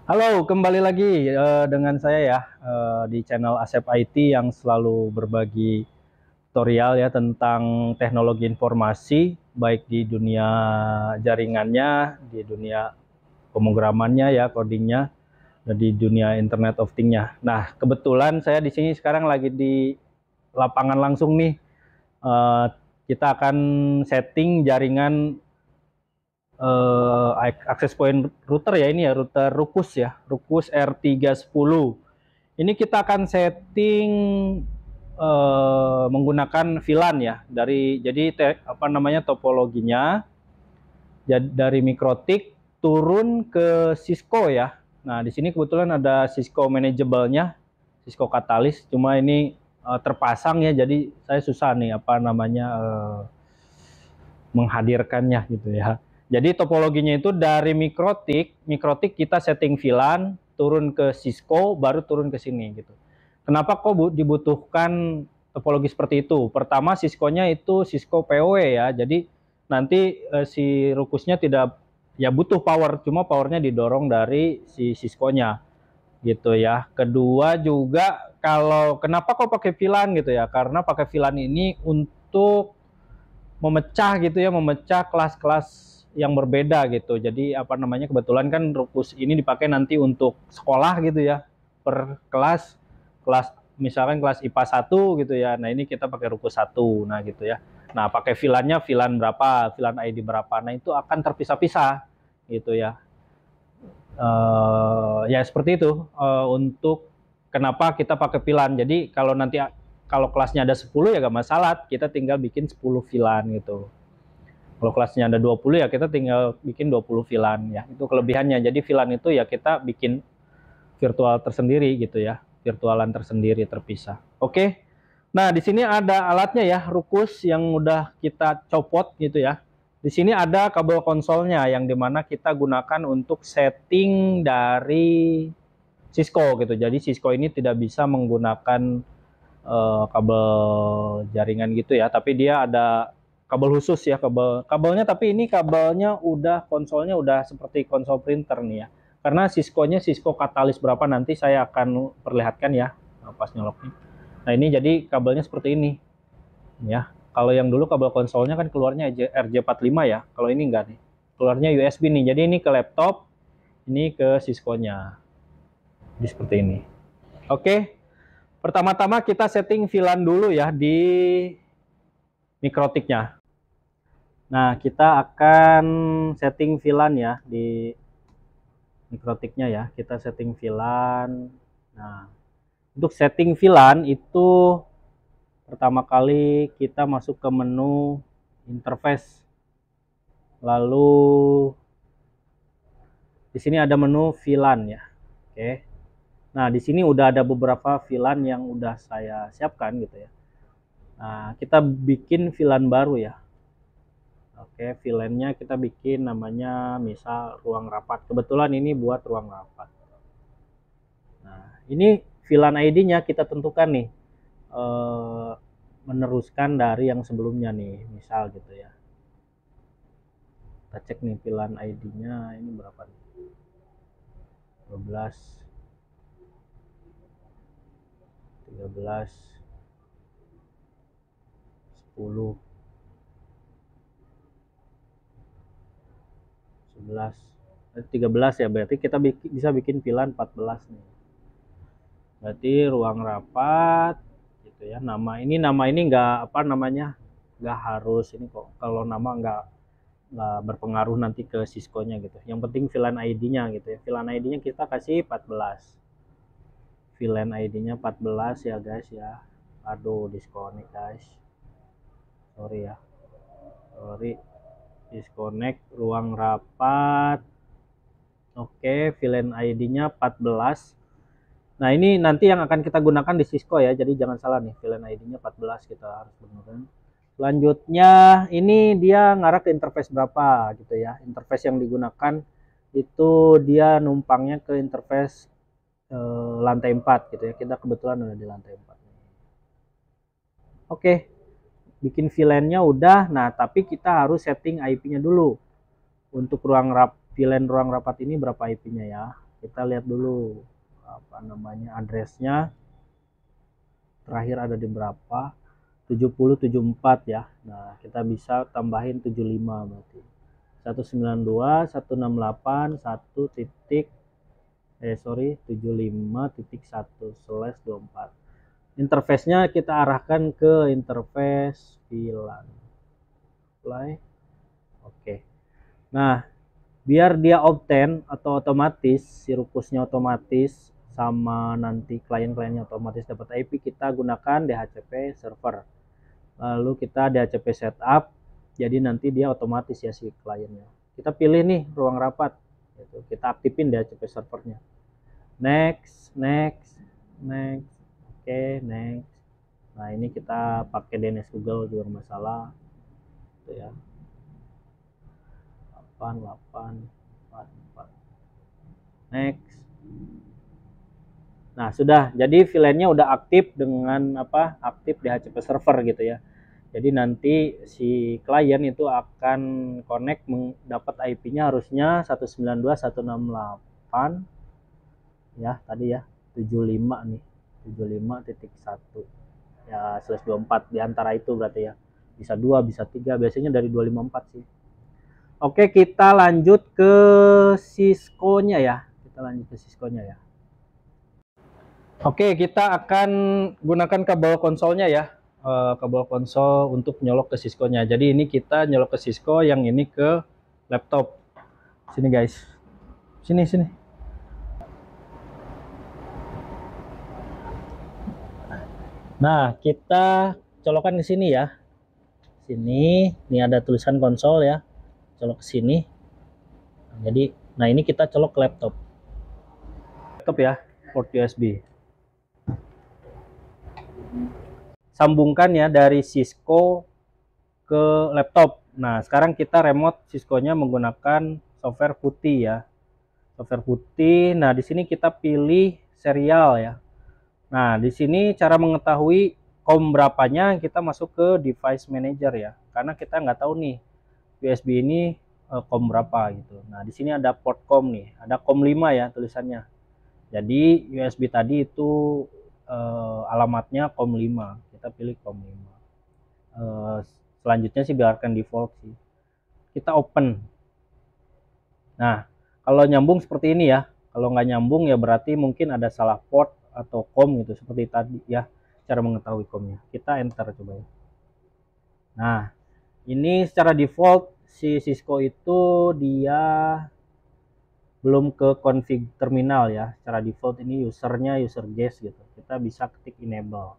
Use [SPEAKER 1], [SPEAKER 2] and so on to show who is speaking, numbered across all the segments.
[SPEAKER 1] Halo, kembali lagi dengan saya ya di channel Asep IT yang selalu berbagi tutorial ya tentang teknologi informasi baik di dunia jaringannya, di dunia pemrogramannya ya, codingnya, dan di dunia Internet of Things-nya. Nah, kebetulan saya di sini sekarang lagi di lapangan langsung nih. Eh, Kita akan setting jaringan access point router ya, ini ya router Ruckus ya, Ruckus R310. Ini kita akan setting menggunakan VLAN ya, apa namanya, topologinya dari MikroTik turun ke Cisco ya. Nah, di sini kebetulan ada Cisco manageable-nya, Cisco Catalyst, cuma ini terpasang ya, jadi saya susah nih apa namanya menghadirkannya gitu ya. Jadi topologinya itu dari MikroTik kita setting VLAN, turun ke Cisco, baru turun ke sini gitu. Kenapa kok dibutuhkan topologi seperti itu? Pertama, Cisco-nya itu Cisco PoE ya, jadi nanti si rukusnya tidak ya butuh power, cuma powernya didorong dari si Cisco-nya gitu ya. Kedua juga, kalau kenapa kok pakai VLAN gitu ya? Karena pakai VLAN ini untuk memecah gitu ya, memecah kelas-kelas yang berbeda gitu. Jadi apa namanya, kebetulan kan rukus ini dipakai nanti untuk sekolah gitu ya, per kelas, kelas misalkan kelas IPA 1 gitu ya. Nah, ini kita pakai rukus 1. Nah, gitu ya. Nah, pakai VLAN-nya VLAN berapa, VLAN ID berapa. Nah, itu akan terpisah-pisah gitu ya. Ya seperti itu untuk kenapa kita pakai VLAN. Jadi kalau kelasnya ada 10 ya gak masalah, kita tinggal bikin 10 VLAN gitu. Kalau kelasnya ada 20 ya kita tinggal bikin 20 VLAN ya. Itu kelebihannya. Jadi VLAN itu ya kita bikin virtual tersendiri gitu ya. Virtualan tersendiri terpisah. Oke. Nah, di sini ada alatnya ya, Ruckus yang udah kita copot gitu ya. Di sini ada kabel konsolnya yang dimana kita gunakan untuk setting dari Cisco gitu. Jadi Cisco ini tidak bisa menggunakan kabel jaringan gitu ya, tapi dia ada kabel khusus ya, kabelnya, tapi ini kabelnya udah, konsolnya udah seperti konsol printer nih ya. Karena Cisco-nya Cisco Catalyst berapa nanti saya akan perlihatkan ya pas nyolok nih. Nah, ini jadi kabelnya seperti ini ya. Kalau yang dulu kabel konsolnya kan keluarnya RJ45 ya. Kalau ini enggak nih. Keluarnya USB nih. Jadi ini ke laptop, ini ke Cisco-nya. Jadi seperti ini. Oke. Pertama-tama kita setting VLAN dulu ya di MikroTik-nya. Nah, kita akan setting VLAN ya di MikroTik-nya ya. Kita setting VLAN. Nah, untuk setting VLAN itu pertama kali kita masuk ke menu interface. Lalu di sini ada menu VLAN ya. Oke. Nah, di sini udah ada beberapa VLAN yang udah saya siapkan gitu ya. Nah, kita bikin VLAN baru ya. Oke, VLAN-nya kita bikin namanya misal ruang rapat. Kebetulan ini buat ruang rapat. Nah, ini VLAN ID-nya kita tentukan nih. Meneruskan dari yang sebelumnya nih, misal gitu ya. Kita cek nih VLAN ID-nya ini berapa nih? 12, 13, 10, 11, 13 ya, berarti kita bisa bikin VLAN 14 nih. Berarti ruang rapat gitu ya. Nama ini nggak apa namanya, nggak harus ini kok. Kalau nama nggak berpengaruh nanti ke Cisco-nya gitu. Yang penting VLAN ID-nya gitu ya. VLAN ID-nya kita kasih 14. VLAN ID-nya 14 ya guys ya. Aduh, disconnect guys. Sorry ya. Sorry. Disconnect ruang rapat. Oke, VLAN ID-nya 14. Nah, ini nanti yang akan kita gunakan di Cisco ya. Jadi jangan salah nih, VLAN ID-nya 14 kita harus gunakan. Selanjutnya ini dia ngarah ke interface berapa gitu ya. Interface yang digunakan itu dia numpangnya ke interface lantai 4 gitu ya. Kita kebetulan ada di lantai 4. Oke, bikin VLAN-nya udah. Nah, tapi kita harus setting IP-nya dulu. Untuk VLAN ruang rapat ini berapa IP-nya ya. Kita lihat dulu apa namanya addressnya terakhir ada di berapa, 7074 ya. Nah kita bisa tambahin 75 berarti 192.168.1 titik 75.1/24. Interface-nya kita arahkan ke interface VLAN. Play. Oke. Nah, biar dia obtain atau otomatis, si rukusnya otomatis sama nanti klien-kliennya otomatis dapat IP, kita gunakan DHCP server. Lalu kita DHCP setup, jadi nanti dia otomatis ya si kliennya. Kita pilih nih ruang rapat, gitu. Kita aktifin DHCP servernya. Next, next, next. Oke, next. Nah ini kita pakai DNS Google juga masalah, gitu ya. 8844. Next. Nah sudah, jadi VLAN-nya udah aktif dengan apa? Aktif DHCP server gitu ya. Jadi nanti si klien itu akan connect mendapat IP-nya harusnya 192.168 ya tadi ya 75 nih 75.1 ya /24 di antara itu berarti ya. Bisa 2, bisa 3, biasanya dari 254 sih. Oke, kita lanjut ke Cisco-nya ya. Kita lanjut ke Cisco-nya ya. Oke, kita akan gunakan kabel konsolnya ya. Kabel konsol untuk nyolok ke Cisco-nya. Jadi ini kita nyolok ke Cisco, yang ini ke laptop. Sini guys. Sini, sini. Nah, kita colokan ke sini ya. Sini, ini ada tulisan konsol ya. Colok ke sini. Jadi, nah ini kita colok ke laptop. Laptop ya, port USB. Sambungkan ya dari Cisco ke laptop. Nah, sekarang kita remote Cisco-nya menggunakan software putih ya. Software putih. Nah, di sini kita pilih serial ya. Nah, di sini cara mengetahui COM berapanya, kita masuk ke device manager ya. Karena kita nggak tahu nih USB ini COM berapa gitu. Nah, di sini ada port COM nih. Ada COM 5 ya tulisannya. Jadi USB tadi itu alamatnya COM 5. Kita pilih COM 5. Selanjutnya sih biarkan default sih. Kita open. Nah, kalau nyambung seperti ini ya. Kalau nggak nyambung ya berarti mungkin ada salah port atau COM gitu seperti tadi ya. Cara mengetahui COM-nya. Kita enter coba ya. Nah, ini secara default si Cisco itu dia belum ke config terminal ya. Secara default ini usernya user guest gitu. Kita bisa ketik enable.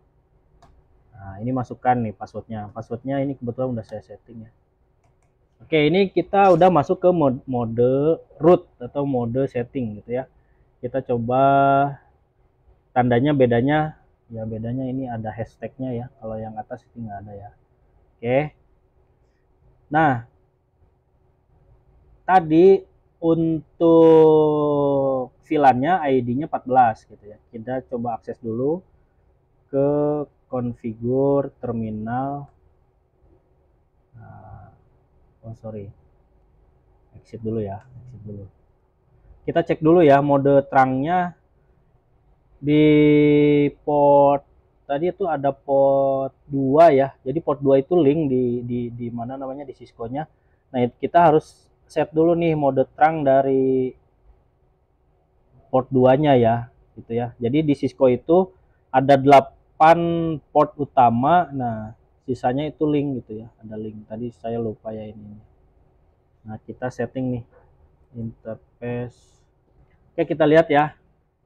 [SPEAKER 1] Nah, ini masukkan nih passwordnya. Passwordnya ini kebetulan udah saya setting ya. Oke, ini kita udah masuk ke mode root atau mode setting gitu ya. Kita coba tandanya bedanya ya, bedanya ini ada hashtagnya ya. Kalau yang atas itu nggak ada ya. Oke. Nah, tadi untuk VLAN-nya ID-nya 14 gitu ya. Kita coba akses dulu ke configure terminal. Nah, oh sorry, exit dulu ya, exit dulu. Kita cek dulu ya mode terangnya di port tadi itu ada port 2 ya. Jadi port 2 itu link di mana namanya di Cisco-nya. Nah, kita harus set dulu nih mode terang dari port 2-nya ya, gitu ya. Jadi di Cisco itu ada 8 port utama. Nah, sisanya itu link gitu ya. Ada link. Tadi saya lupa ya ini. Nah, kita setting nih interface. Oke, kita lihat ya.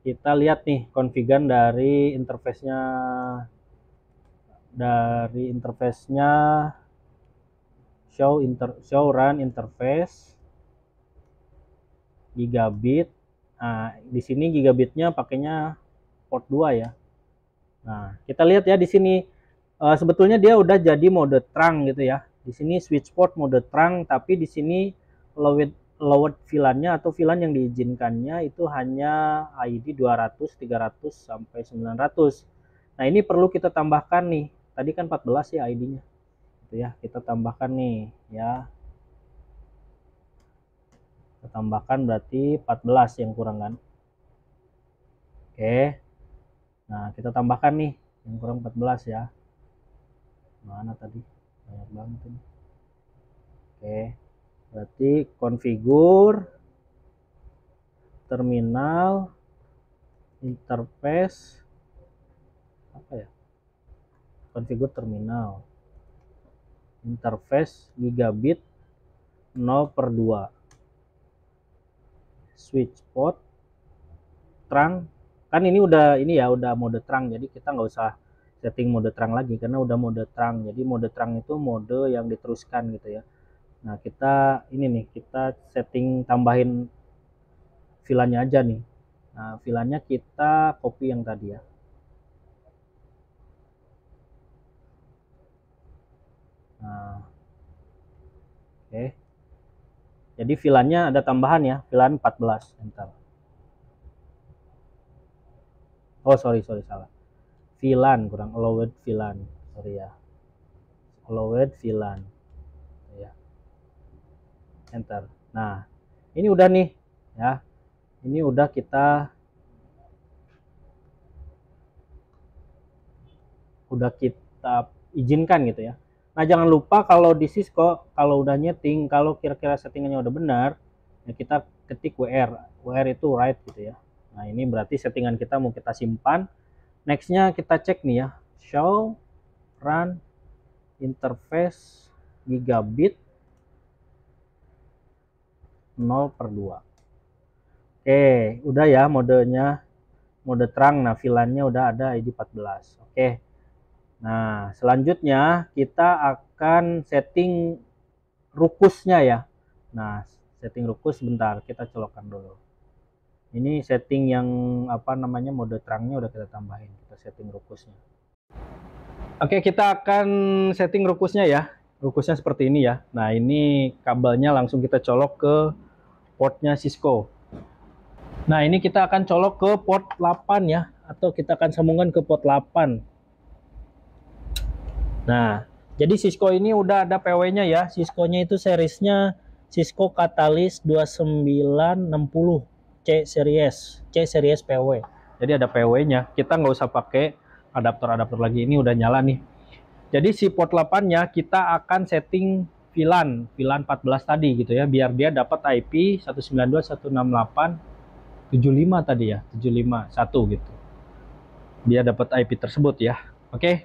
[SPEAKER 1] Kita lihat nih konfigan dari interface-nya show run interface gigabit. Nah, di sini gigabitnya pakainya port 2 ya. Nah, kita lihat ya di sini sebetulnya dia udah jadi mode terang gitu ya. Di sini switch port mode terang, tapi di sini load VLAN-nya atau VLAN yang diizinkannya itu hanya ID 200, 300 sampai 900. Nah, ini perlu kita tambahkan nih. Tadi kan 14 ya ID-nya. Gitu ya, kita tambahkan nih ya. Kita tambahkan berarti 14 yang kurang kan. Oke. Nah, kita tambahkan nih yang kurang 14 ya. Mana tadi? Banyak banget ini. Oke. Berarti konfigur terminal interface apa ya? Konfigur terminal interface gigabit 0/2. Switch port terang. Kan ini udah mode terang, jadi kita nggak usah setting mode terang lagi karena udah mode terang. Jadi mode terang itu mode yang diteruskan gitu ya. Nah, kita ini nih, kita setting tambahin VLAN-nya aja nih. Nah, VLAN-nya kita copy yang tadi ya. Nah, oke. Jadi VLAN-nya ada tambahan ya, VLAN 14. Bentar. Oh, sorry, salah. VLAN kurang, allowed VLAN. Sorry ya. Allowed VLAN. Ya. Enter. Nah, ini udah nih ya. Ini udah kita izinkan gitu ya. Nah, jangan lupa kalau di Cisco, kalau udah nyeting, kalau kira-kira settingannya udah benar, ya kita ketik WR. WR itu write gitu ya. Nah, ini berarti settingan kita mau kita simpan. Nextnya kita cek nih ya. Show run interface gigabit 0/2. Oke, udah ya modenya. Mode terang. Nah, VLAN-nya udah ada ID 14. Oke. Nah, selanjutnya kita akan setting rukusnya ya. Nah, setting rukus bentar, kita colokkan dulu. Ini setting yang apa namanya, mode terangnya udah kita tambahin. Kita setting rukusnya. Oke, kita akan setting rukusnya ya. Rukusnya seperti ini ya. Nah, ini kabelnya langsung kita colok ke portnya Cisco. Nah, ini kita akan colok ke port 8 ya, atau kita akan sambungkan ke port 8. Nah, jadi Cisco ini udah ada PW-nya ya. Cisco-nya itu seriesnya Cisco Catalyst 2960 C series PW. Jadi ada PW-nya. Kita nggak usah pakai adaptor lagi. Ini udah nyala nih. Jadi si port 8-nya kita akan setting VLAN 14 tadi gitu ya, biar dia dapat IP 192.168.75 tadi ya, 751 gitu. Dia dapat IP tersebut ya. Oke.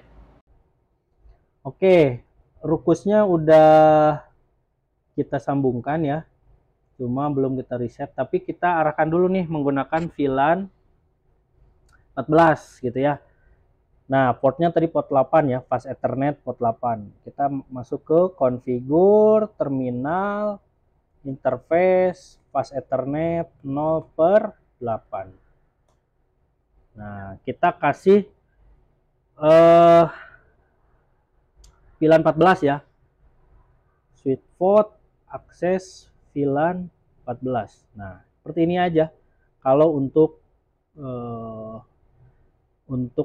[SPEAKER 1] Oke, rukusnya udah kita sambungkan ya, cuma belum kita reset, tapi kita arahkan dulu nih menggunakan VLAN 14 gitu ya. Nah, portnya tadi port 8 ya, fast ethernet port 8. Kita masuk ke configure terminal interface fast ethernet 0/8. Nah, kita kasih VLAN 14 ya. Switch port akses VLAN 14. Nah, seperti ini aja. Kalau untuk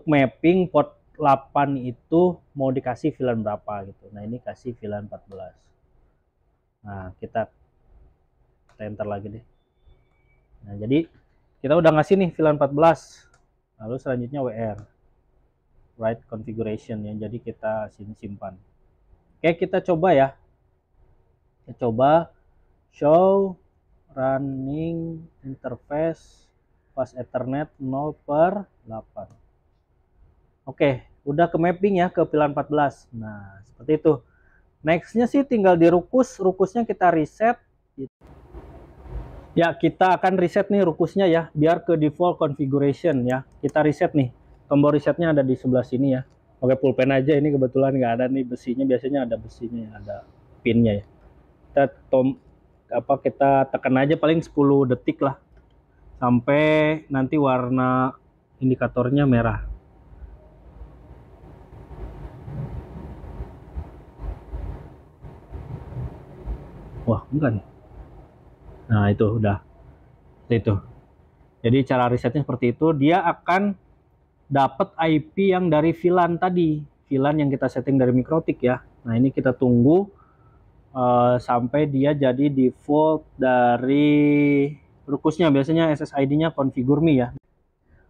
[SPEAKER 1] mapping port 8 itu mau dikasih VLAN berapa gitu. Nah, ini kasih VLAN 14. Nah, kita enter lagi deh. Nah, jadi kita udah ngasih nih VLAN 14. Lalu selanjutnya WR. Write configuration ya. Jadi kita simpan. Oke, kita coba ya. Kita coba show running interface fast ethernet 0/8. Oke, udah ke mapping ya ke VLAN 14. Nah, seperti itu. Nextnya sih tinggal di rukusnya kita reset. Ya, kita akan reset nih rukusnya ya, biar ke default configuration ya. Kita reset nih. Tombol resetnya ada di sebelah sini ya. Pakai pulpen aja, ini kebetulan nggak ada nih besinya, biasanya ada besinya, ada pinnya ya. Kita tekan aja paling 10 detik lah. Sampai nanti warna indikatornya merah. Wah, enggak nih. Nah, itu udah. Itu. Jadi cara risetnya seperti itu, dia akan dapat IP yang dari VLAN tadi. VLAN yang kita setting dari Mikrotik ya. Nah, ini kita tunggu sampai dia jadi default dari rukusnya. Biasanya SSID-nya configure me ya.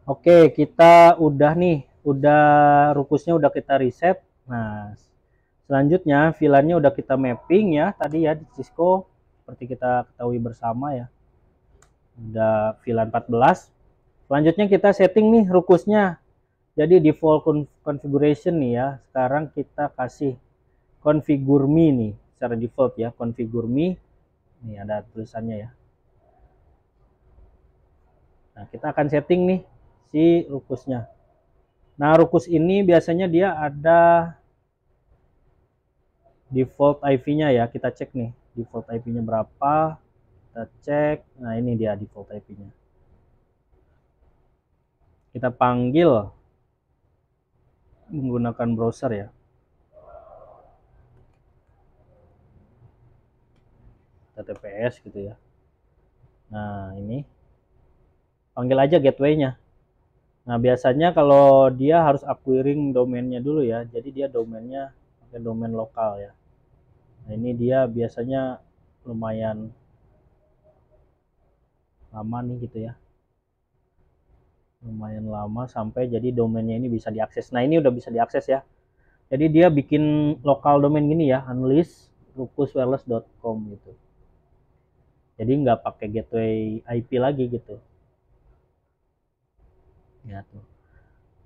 [SPEAKER 1] Oke, kita udah nih, udah rukusnya udah kita reset. Nah, selanjutnya VLAN-nya udah kita mapping ya tadi ya di Cisco seperti kita ketahui bersama ya. Udah VLAN 14. Selanjutnya kita setting nih rukusnya. Jadi default configuration nih ya. Sekarang kita kasih configure me nih secara default ya, configure me. Nih ada tulisannya ya. Nah, kita akan setting nih si rukusnya. Nah, rukus ini biasanya dia ada default IP-nya ya. Kita cek nih, default IP-nya berapa. Kita cek. Nah, ini dia default IP-nya. Kita panggil menggunakan browser ya. HTTPS gitu ya. Nah, ini panggil aja gateway-nya. Nah, biasanya kalau dia harus acquiring domainnya dulu ya. Jadi dia domainnya pakai domain lokal ya. Nah, ini dia biasanya lumayan lama nih gitu ya. Lumayan lama sampai jadi domainnya ini bisa diakses. Nah, ini udah bisa diakses ya. Jadi dia bikin lokal domain gini ya, unlist rukuswireless.com gitu. Jadi nggak pakai gateway IP lagi gitu. Ya tuh.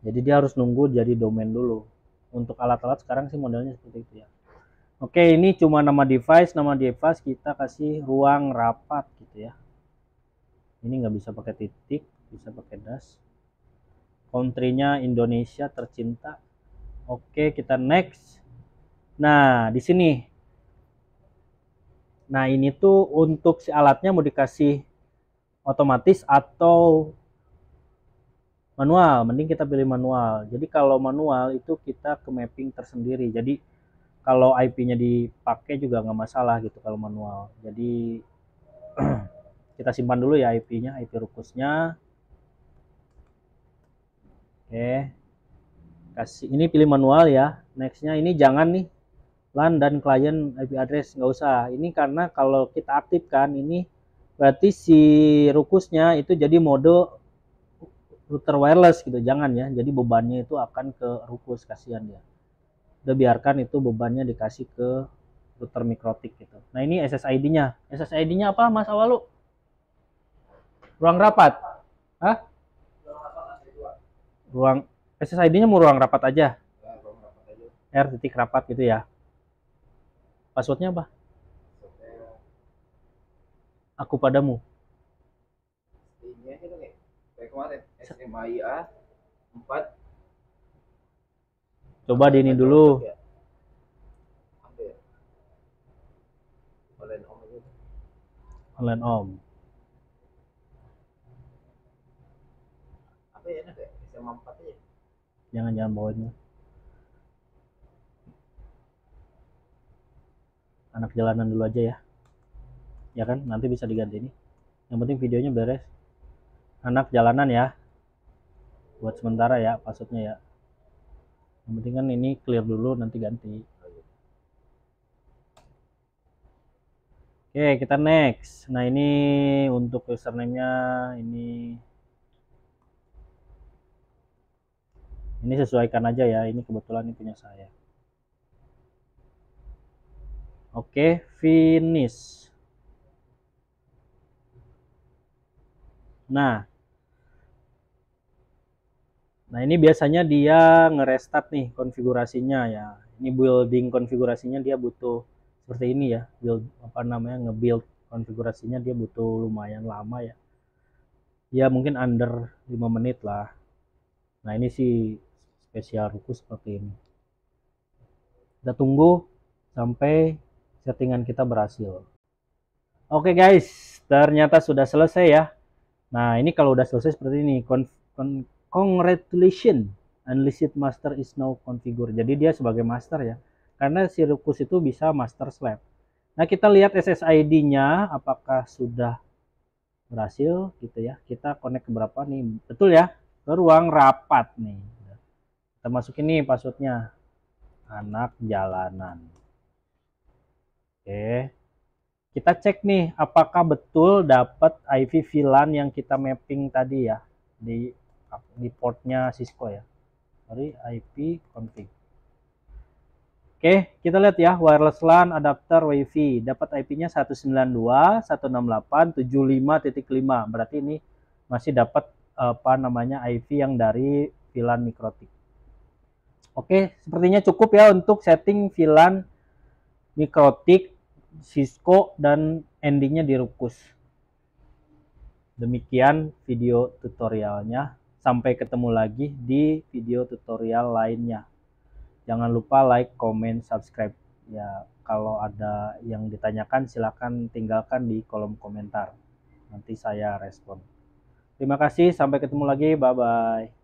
[SPEAKER 1] Jadi dia harus nunggu jadi domain dulu. Untuk alat-alat sekarang sih modelnya seperti itu ya. Oke, ini cuma nama device kita kasih ruang rapat gitu ya. Ini nggak bisa pakai titik, bisa pakai dash. Country-nya Indonesia tercinta. Oke, kita next. Nah, di sini. Nah, ini tuh untuk si alatnya mau dikasih otomatis atau manual. Mending kita pilih manual. Jadi kalau manual itu kita ke mapping tersendiri. Jadi kalau IP-nya dipakai juga nggak masalah gitu kalau manual. Jadi kita simpan dulu ya IP-nya, IP rukusnya. Oke. Kasih ini pilih manual ya. Nextnya ini jangan nih LAN dan client IP address, nggak usah. Ini karena kalau kita aktifkan ini berarti si rukusnya itu jadi mode router wireless gitu. Jangan ya. Jadi bebannya itu akan ke rukus, kasihan ya. Udah biarkan itu bebannya dikasih ke router mikrotik gitu. Nah, ini SSID-nya. SSID-nya apa Mas Awalu? Ruang rapat. Hah? Ruang SSID-nya mau ruang rapat aja. R titik rapat gitu ya. Passwordnya apa? Aku padamu.
[SPEAKER 2] Ini aja dong ya. Kayak kemarin SMAIA 4.
[SPEAKER 1] Coba di ini dulu.
[SPEAKER 2] Apa ya? Online om aja.
[SPEAKER 1] Online om.
[SPEAKER 2] Apa ya enak ya? SMA 4 aja.
[SPEAKER 1] Jangan bawainnya. Anak jalanan dulu aja ya. Ya kan, nanti bisa diganti ini. Yang penting videonya beres. Anak jalanan ya. Buat sementara ya, passwordnya ya. Yang penting kan ini clear dulu, nanti ganti. Oke, kita next. Nah, ini untuk username-nya ini sesuaikan aja ya. Ini kebetulan ini punya saya. Oke, finish. Nah, ini biasanya dia ngerestart nih konfigurasinya ya. Ini building konfigurasinya dia butuh seperti ini ya. Build apa namanya, nge-build konfigurasinya dia butuh lumayan lama ya. Ya mungkin under 5 menit lah. Nah, ini sih spesial rukus seperti ini. Kita tunggu sampai settingan kita berhasil. Oke guys, ternyata sudah selesai ya. Nah, ini kalau udah selesai seperti ini. Congratulations, Unleashed Master is now configured. Jadi dia sebagai master ya. Karena si rukus itu bisa master slave. Nah, kita lihat SSID-nya apakah sudah berhasil gitu ya. Kita connect ke berapa nih? Betul ya? Ke ruang rapat nih. Kita masukin nih passwordnya. Anak jalanan. Oke. Kita cek nih apakah betul dapat IP VLAN yang kita mapping tadi ya. Di di portnya Cisco ya. Sorry, IP config. Oke, kita lihat ya, wireless LAN adapter WiFi dapat IP-nya 192.168.75.5. Berarti ini masih dapat IP yang dari VLAN Mikrotik. Oke, sepertinya cukup ya untuk setting VLAN Mikrotik, Cisco, dan endingnya di Ruckus. Demikian video tutorialnya. Sampai ketemu lagi di video tutorial lainnya. Jangan lupa like, comment, subscribe. Ya, kalau ada yang ditanyakan silakan tinggalkan di kolom komentar. Nanti saya respon. Terima kasih, sampai ketemu lagi. Bye-bye.